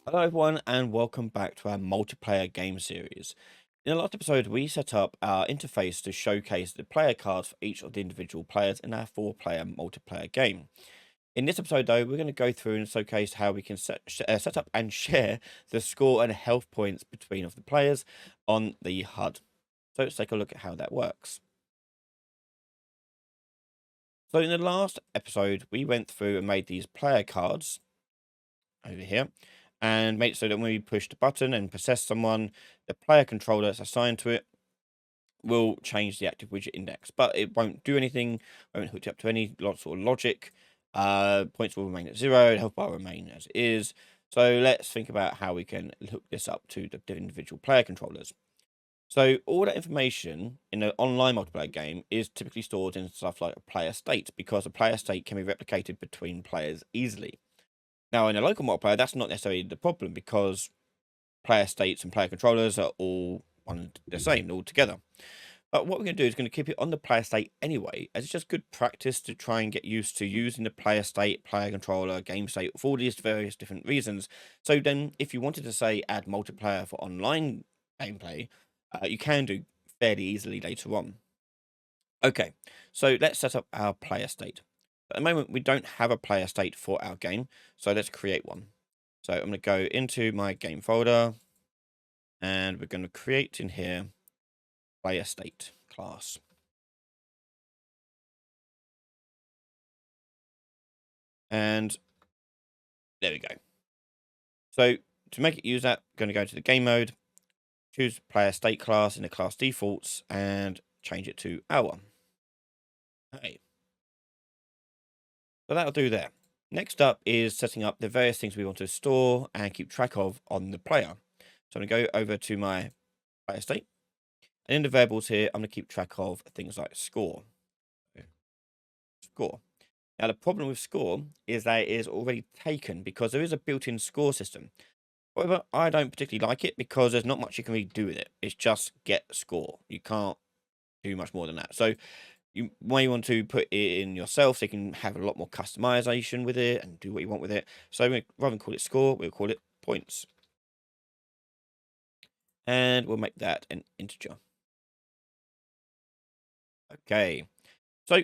Hello, everyone, and welcome back to our multiplayer game series. In the last episode, we set up our interface to showcase the player cards for each of the individual players in our four-player multiplayer game. In this episode, though, we're going to go through and showcase how we can set up and share the score and health points between of the players on the HUD. So let's take a look at how that works. So in the last episode, we went through and made these player cards over here and made it so that when we push the button and possess someone, the player controller that's assigned to it will change the active widget index, but it won't do anything, won't hook it up to any sort of logic. Points will remain at 0, the health bar will remain as it is. So let's think about how we can hook this up to the individual player controllers. So all that information in an online multiplayer game is typically stored in stuff like a player state, because a player state can be replicated between players easily. Now, in a local multiplayer, that's not necessarily the problem, because player states and player controllers are all one and the same all together. But what we're going to do is going to keep it on the player state anyway, as it's just good practice to try and get used to using the player state, player controller, game state for all these various different reasons. So then, if you wanted to say add multiplayer for online gameplay, you can do fairly easily later on. Okay, so let's set up our player state. At the moment, we don't have a player state for our game, so let's create one. So I'm going to go into my game folder, and we're going to create in here player state class. And there we go. So to make it use that, I'm going to go to the game mode, choose player state class in the class defaults, and change it to our. Okay. So that'll do there. Next up is setting up the various things we want to store and keep track of on the player. So I'm going to go over to my player state. And in the variables here, I'm going to keep track of things like score. Score. Now, the problem with score is that it is already taken because there is a built-in score system. However, I don't particularly like it because there's not much you can really do with it. It's just get score. You can't do much more than that. So you may want to put it in yourself so you can have a lot more customization with it and do what you want with it. So rather than call it score, we'll call it points. And we'll make that an integer. Okay. So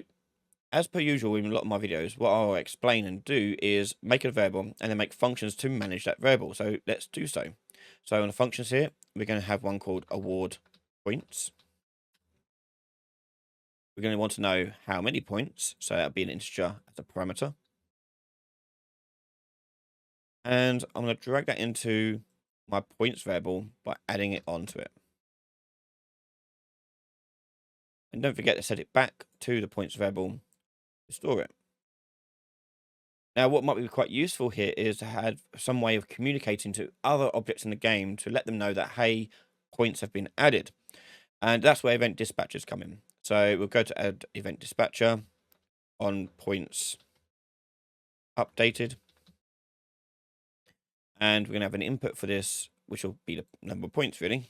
as per usual in a lot of my videos, what I'll explain and do is make a variable and then make functions to manage that variable. So let's do so. So on the functions here, we're going to have one called award points. We're going to want to know how many points. So that'll be an integer as a parameter. And I'm going to drag that into my points variable by adding it onto it. And don't forget to set it back to the points variable to store it. Now, what might be quite useful here is to have some way of communicating to other objects in the game to let them know that, hey, points have been added. And that's where event dispatchers come in. So we'll go to add event dispatcher on points updated. And we're going to have an input for this, which will be the number of points, really.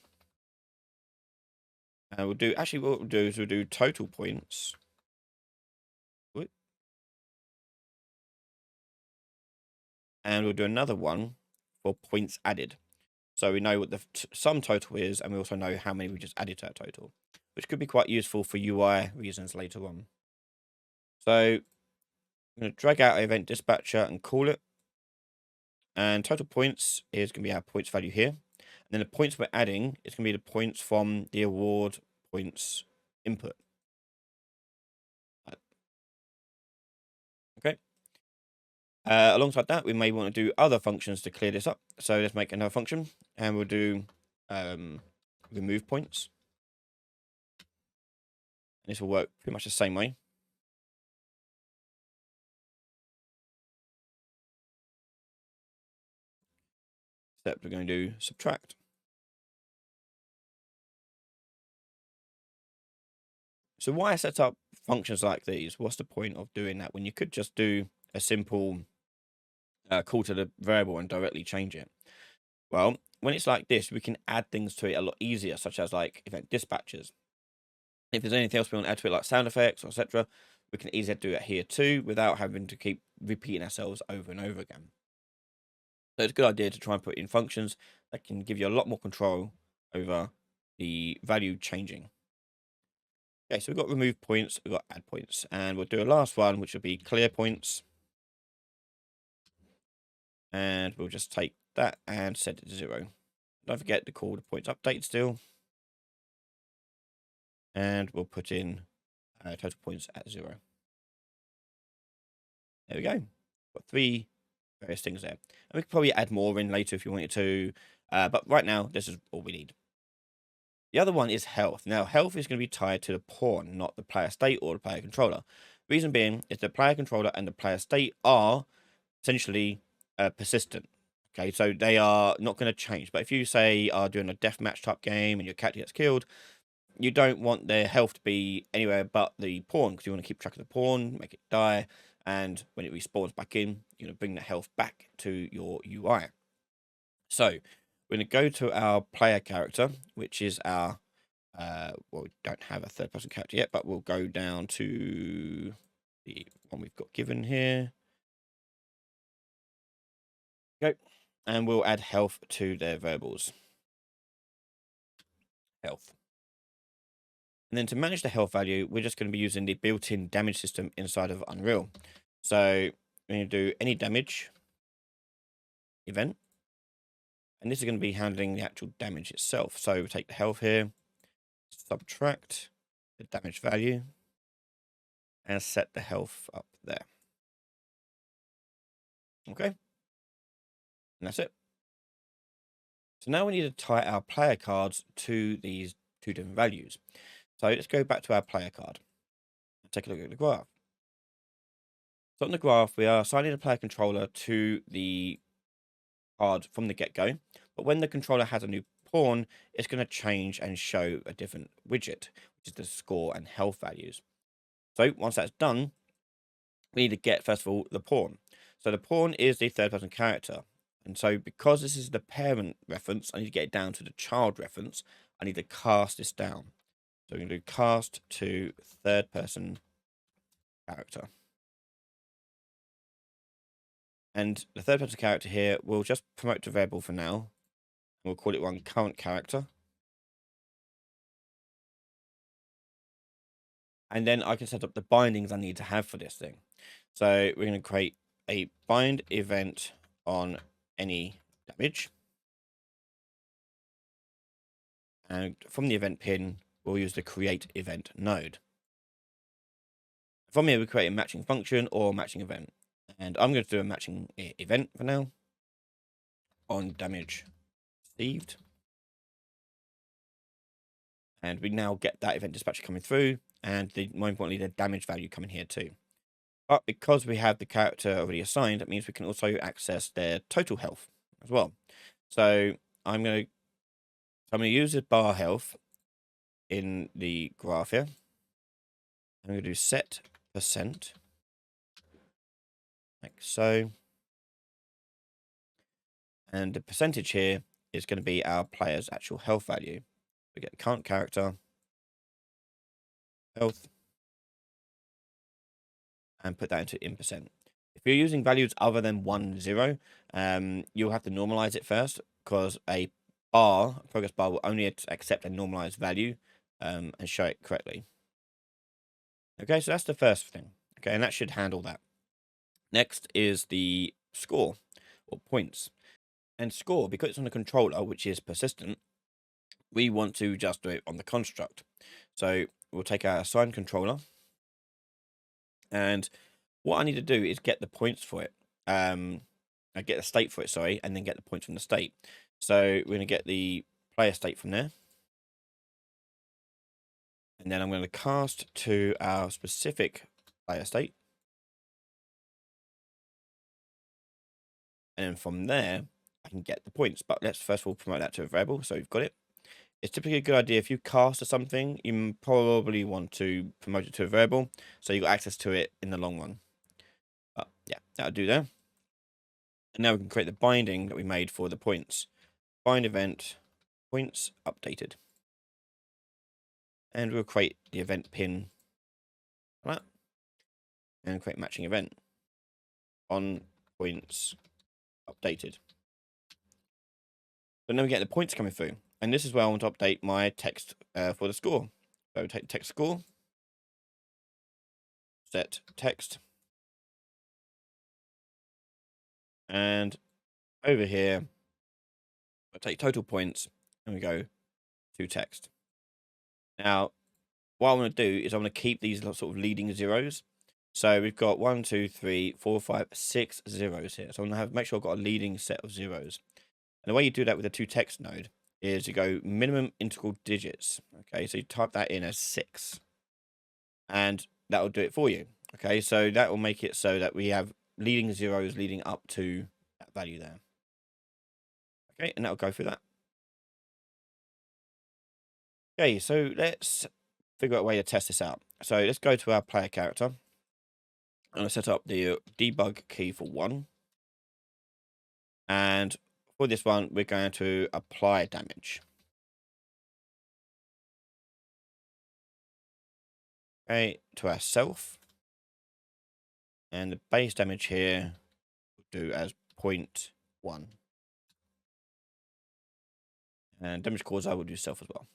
And we'll do, actually, what we'll do is we'll do total points. And we'll do another one for points added. So we know what the sum total is, and we also know how many we just added to that total, which could be quite useful for UI reasons later on. So I'm going to drag out event dispatcher and call it. And total points is going to be our points value here. And then the points we're adding is going to be the points from the award points input. Okay. Alongside that, we may want to do other functions to clear this up. So let's make another function, and we'll do remove points. And this will work pretty much the same way. Except we're going to do subtract. So why set up functions like these? What's the point of doing that when you could just do a simple call to the variable and directly change it? Well, when it's like this, we can add things to it a lot easier, such as like event dispatchers. If there's anything else we want to add to it, like sound effects, or etc., we can easily do it here too, without having to keep repeating ourselves over and over again. So it's a good idea to try and put in functions that can give you a lot more control over the value changing. Okay, so we've got remove points, we've got add points, and we'll do a last one, which will be clear points. And we'll just take that and set it to 0. Don't forget to call the points update still. And we'll put in total points at 0. There we go. Got 3 various things there. And we could probably add more in later if you wanted to. But right now, this is all we need. The other one is health. Now, health is going to be tied to the pawn, not the player state or the player controller. Reason being is the player controller and the player state are essentially persistent. Okay, so they are not going to change. But if you say are doing a deathmatch type game and your character gets killed, you don't want their health to be anywhere but the pawn, because you want to keep track of the pawn, make it die, and when it respawns back in, you're going to bring the health back to your UI. So we're going to go to our player character, which is our well, we don't have a third person character yet, but we'll go down to the one we've got given here. Go, and we'll add health to their variables. Health. And then to manage the health value, we're just going to be using the built-in damage system inside of Unreal. So we're going to do any damage event. And this is going to be handling the actual damage itself. So we take the health here, subtract the damage value, and set the health up there. Okay. And that's it. So now we need to tie our player cards to these 2 different values. So let's go back to our player card. Take a look at the graph. So on the graph, we are assigning the player controller to the card from the get-go. But when the controller has a new pawn, it's going to change and show a different widget, which is the score and health values. So once that's done, we need to get, first of all, the pawn. So the pawn is the third-person character. And so because this is the parent reference, I need to get it down to the child reference. I need to cast this down. So we're going to do cast to third-person character. And the third-person character here will just promote to variable for now. We'll call it one current character. And then I can set up the bindings I need to have for this thing. So we're going to create a bind event on any damage. And from the event pin, we'll use the create event node. From here, we create a matching function or matching event. And I'm going to do a matching event for now on damage received. And we now get that event dispatcher coming through, and more importantly, the damage value coming here too. But because we have the character already assigned, that means we can also access their total health as well. So I'm going to use the bar health in the graph here. I'm going to do set %, like so. And the percentage here is going to be our player's actual health value. We get current character, health, and put that into in percent. If you're using values other than 1, 0, you'll have to normalize it first, because a progress bar will only accept a normalized value and show it correctly. Okay, so that's the first thing. Okay, and that should handle that. Next is the score, or points. And score, because it's on the controller, which is persistent, we want to just do it on the construct. So we'll take our assigned controller, and what I need to do is get the points for it. I get the state for it, sorry, and then get the points from the state. So we're going to get the player state from there. And then I'm going to cast to our specific player state. And then from there, I can get the points. But let's first of all promote that to a variable. So we've got it. It's typically a good idea if you cast to something, you probably want to promote it to a variable, so you got access to it in the long run. But yeah, that'll do there. And now we can create the binding that we made for the points. Bind event points updated. And we'll create the event pin like that, and create matching event on points updated. But then we get the points coming through. And this is where I want to update my text for the score. So take text score, set text, and over here, I take total points, and we go to text. Now, what I want to do is I want to keep these sort of leading zeros. So we've got 1, 2, 3, 4, 5, 6 zeros here. So I'm going to make sure I've got a leading set of zeros. And the way you do that with the to text node is you go minimum integral digits. Okay, so you type that in as 6, and that will do it for you. Okay, so that will make it so that we have leading zeros leading up to that value there. Okay, and that will go through that. Okay, so let's figure out a way to test this out. So let's go to our player character. I'm going to set up the debug key for 1. And for this one, we're going to apply damage. Okay, to ourself. And the base damage here we'll do as 0.1. And damage cause I will do self as well.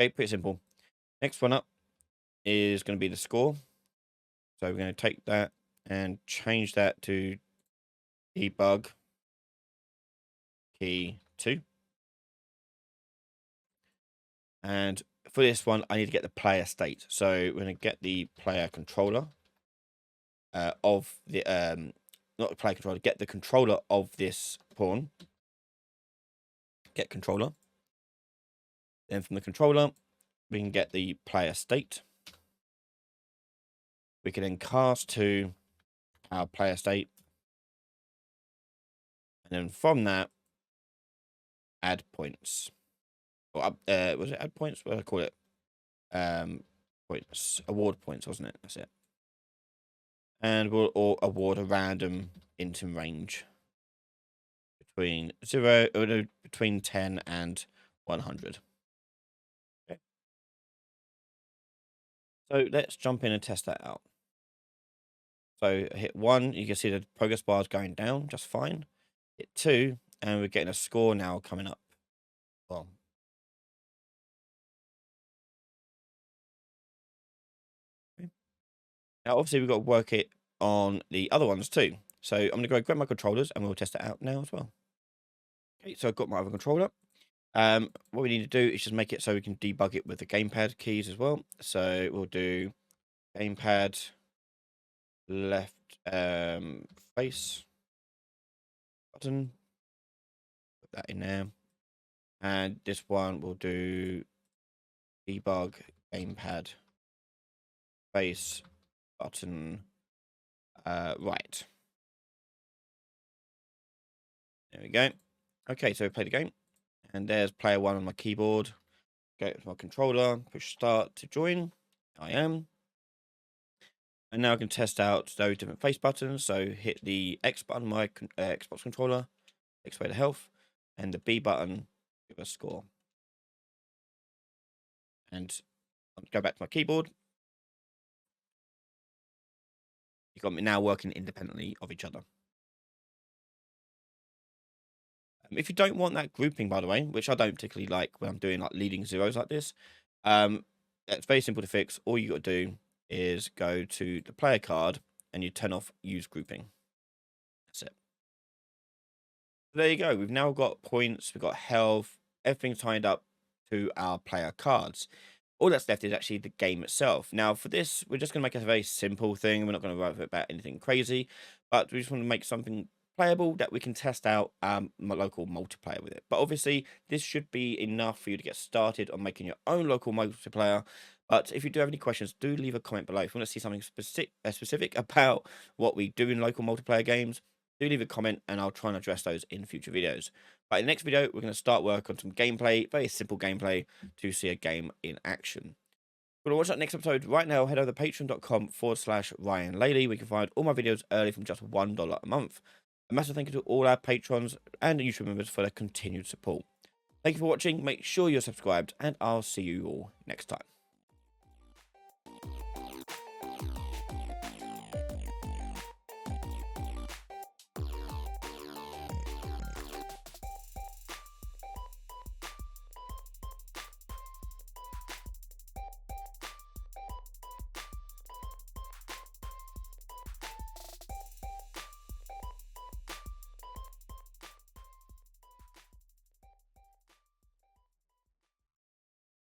Okay, pretty simple. Next one up is going to be the score. So we're going to take that and change that to debug key 2. And for this one, I need to get the player state. So we're going to get the player controller of the not the player controller, get the controller of this pawn. Get controller. Then from the controller, we can get the player state. We can then cast to our player state. And then from that, add points. Or was it add points? What did I call it? Points. Award points, wasn't it? That's it. And we'll award a random int in range between between 10 and 100. Okay. So let's jump in and test that out. So hit 1, you can see the progress bar is going down just fine. Hit 2, and we're getting a score now coming up. Well, okay. Now obviously we've got to work it on the other ones too. So I'm going to go grab my controllers and we'll test it out now as well. Okay, so I've got my other controller. What we need to do is just make it so we can debug it with the gamepad keys as well. So we'll do gamepad left face button. Put that in there. And this one we'll do debug gamepad face button right. There we go. Okay, so we play the game. And there's player 1 on my keyboard. Go to my controller, push start to join. I am. And now I can test out those different face buttons. So hit the X button on my Xbox controller, takes away the health, and the B button, give a score. And I'll go back to my keyboard. You've got me now working independently of each other. If you don't want that grouping, by the way, which I don't particularly like when I'm doing like leading zeros like this, it's very simple to fix. All you got to do is go to the player card and you turn off use grouping. That's it. There you go. We've now got points, we've got health, everything's tied up to our player cards. All that's left is actually the game itself. Now, for this, we're just going to make a very simple thing. We're not going to write about anything crazy, but we just want to make something playable that we can test out my local multiplayer with it. But obviously, this should be enough for you to get started on making your own local multiplayer. But if you do have any questions, do leave a comment below. If you want to see something specific about what we do in local multiplayer games, do leave a comment and I'll try and address those in future videos. But in the next video, we're going to start work on some gameplay, very simple gameplay to see a game in action. If you want to watch that next episode right now, head over to patreon.com/Ryan Laley. We can find all my videos early from just $1 a month. A massive thank you to all our patrons and YouTube members for their continued support. Thank you for watching. Make sure you're subscribed and I'll see you all next time.